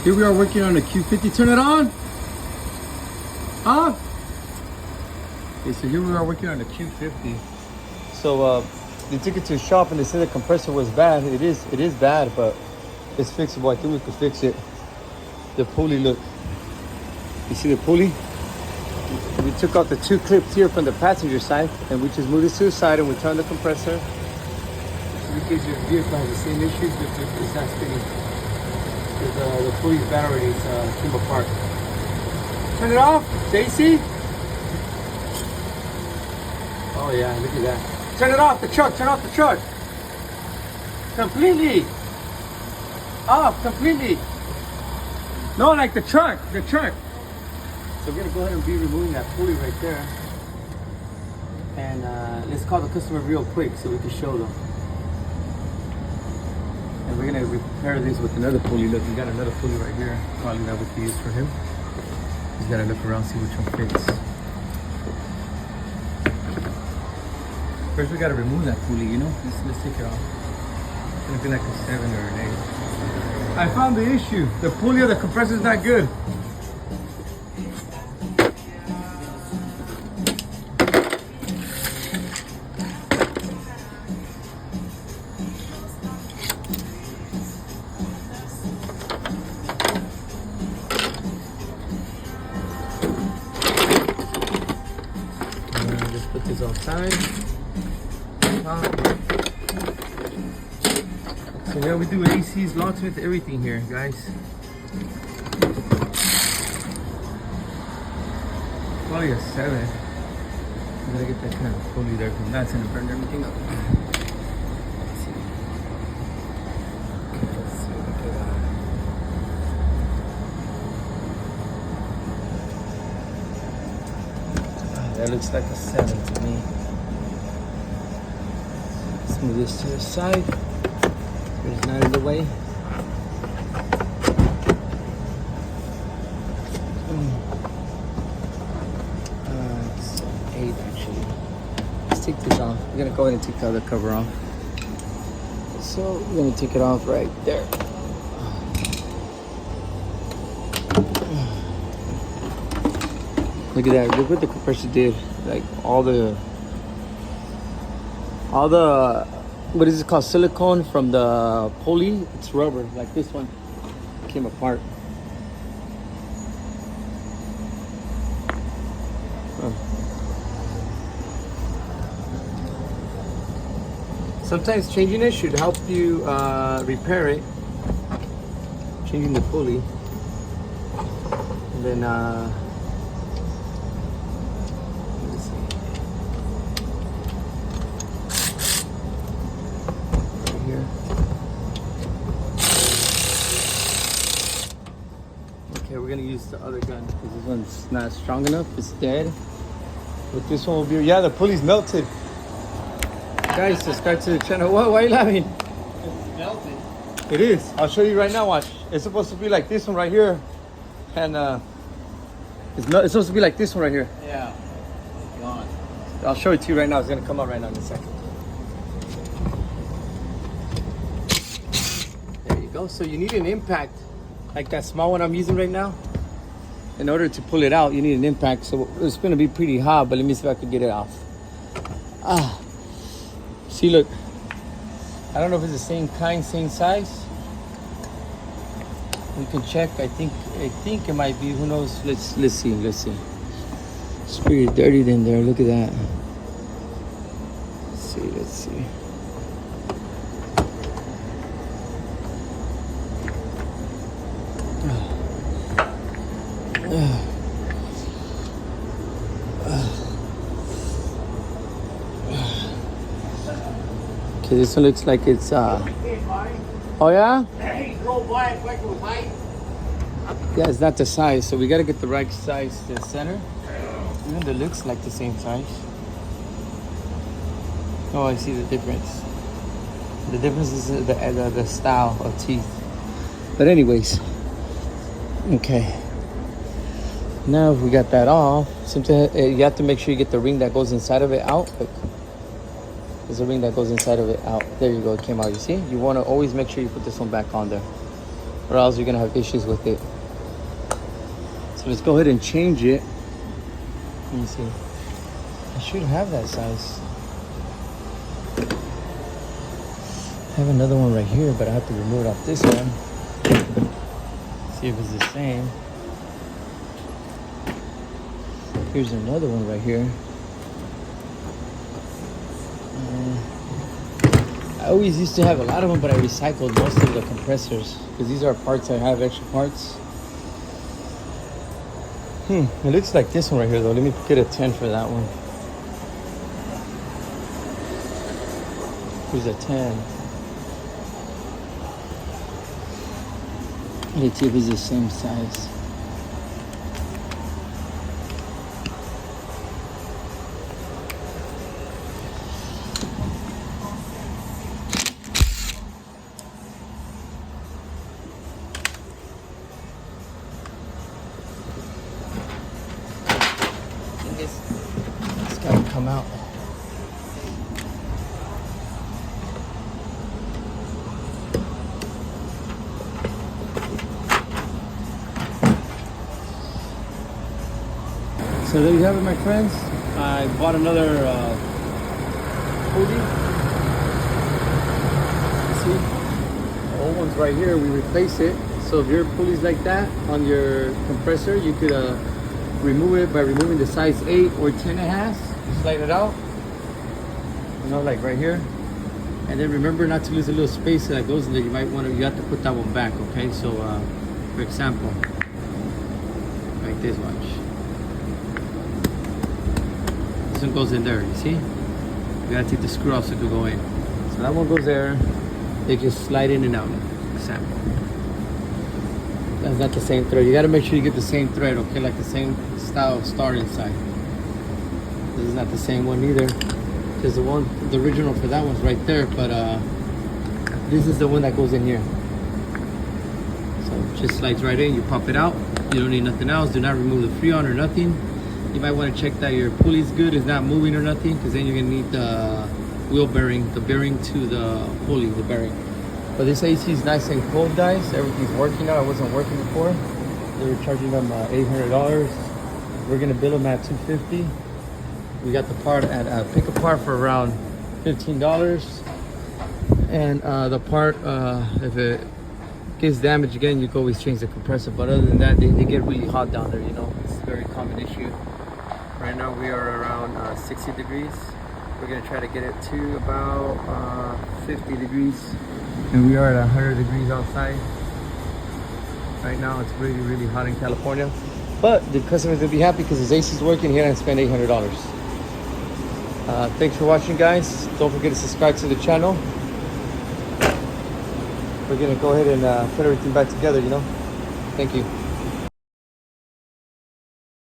Here we are working on the Q50. Turn it on. Huh? Okay, so here we are working on the Q50. So they took it to a shop and they said the compressor was bad. It is bad, but it's fixable. I think we could fix it. The pulley, look. You see the pulley? We took out the two clips here from the passenger side and we just moved this to the side and we turned the compressor. In case your vehicle has the same issues, it's not spinning. Because the pulley's bad already, it's came apart. Turn it off, JC. Oh yeah, look at that. Turn it off, the truck, turn off the truck. Completely. Off, completely. No, like the truck. So we're gonna go ahead and be removing that pulley right there. And let's call the customer real quick so we can show them. And we're gonna repair this with another pulley. Look, we got another pulley right here. Probably that we can use for him. He's gotta look around, see which one fits. First we gotta remove that pulley, you know? Let's take it off. It's gonna be like a 7 or an 8. I found the issue. The pulley of the compressor is not good. Just put this outside. So yeah, we do ACs, locksmith, everything here, guys. Probably a 7. I gotta get that kind of pulley there because that's gonna burn everything up. Let's see. Look at that. That looks like a 7 to me. Let's move this to the side. There's none in the way. It's 8 actually. Let's take this off. We're gonna go ahead and take the other cover off. So we're gonna take it off right there. Look at that. Look what the compressor did. Like all the what is it called, silicone from the pulley, it's rubber, like this one came apart. Sometimes changing it should help you repair it. Changing the pulley. And then okay, we're gonna use the other gun because this one's not strong enough. It's dead. But this one will be. Yeah, the pulley's melted. Guys, subscribe to the channel. What? Why are you laughing? It's melted. It is. I'll show you right now. Watch. It's supposed to be like this one right here, and it's supposed to be like this one right here. Yeah. Gone. I'll show it to you right now. It's gonna come out right now in a second. There you go. So you need an impact. Like that small one I'm using right now. In order to pull it out, you need an impact. So it's gonna be pretty hot, but let me see if I can get it off. See, look. I don't know if it's the same kind, same size. We can check. I think it might be. Who knows? Let's see. It's pretty dirty in there. Look at that. Let's see. Okay, this one looks like it's oh yeah? Yeah, it's not the size, so we gotta get the right size to the center. Even though it looks like the same size. Oh, I see the difference. The difference is the style of teeth. But anyways, okay. Now if we got that off, you have to make sure you get the ring that goes inside of it out. Look. There's a ring that goes inside of it out. There you go, it came out, you see? You want to always make sure you put this one back on there. or else you're gonna have issues with it. So let's go ahead and change it. Let me see. I should have that size. I have another one right here, but I have to remove it off this one. See if it's the same. Here's another one right here. I always used to have a lot of them, but I recycled most of the compressors because these are parts I have, extra parts. It looks like this one right here though. Let me get a 10 for that one. Here's a 10. Let's see if it's the same size. It's gotta come out. So there you have it, my friends. I bought another pulley. See, the old one's right here. We replace it. So if your pulley's like that on your compressor, you could remove it by removing the size 8 or 10 it has. Slide it out. You know, like right here. And then remember not to lose a little space that goes in there. You have to put that one back. Okay. So for example, like this, watch. This one goes in there, you see? You gotta take the screw off so it can go in. So that one goes there. They just slide in and out, example. That's not the same thread. You gotta make sure you get the same thread, okay? Like the same style of star inside. This is not the same one either. There's the original for that one's right there, but this is the one that goes in here. So it just slides right in, you pop it out. You don't need nothing else. Do not remove the freon or nothing. You might want to check that your pulley's good, it's not moving or nothing, because then you're gonna need the wheel bearing, the bearing to the pulley, the bearing. But this AC is nice and cold, guys. Everything's working now. It wasn't working before. They were charging them $800. We're gonna bill them at $250. We got the part at pick a part for around $15. And the part, if it gets damaged again, you can always change the compressor. But other than that, they get really hot down there. You know, it's a very common issue. Right now we are around 60 degrees. We're gonna try to get it to about 50 degrees. And we are at 100 degrees outside. Right now it's really, really hot in California. But the customer's gonna be happy because his AC is working. He didn't spend $800. Thanks for watching, guys. Don't forget to subscribe to the channel. We're gonna go ahead and put everything back together, you know. Thank you.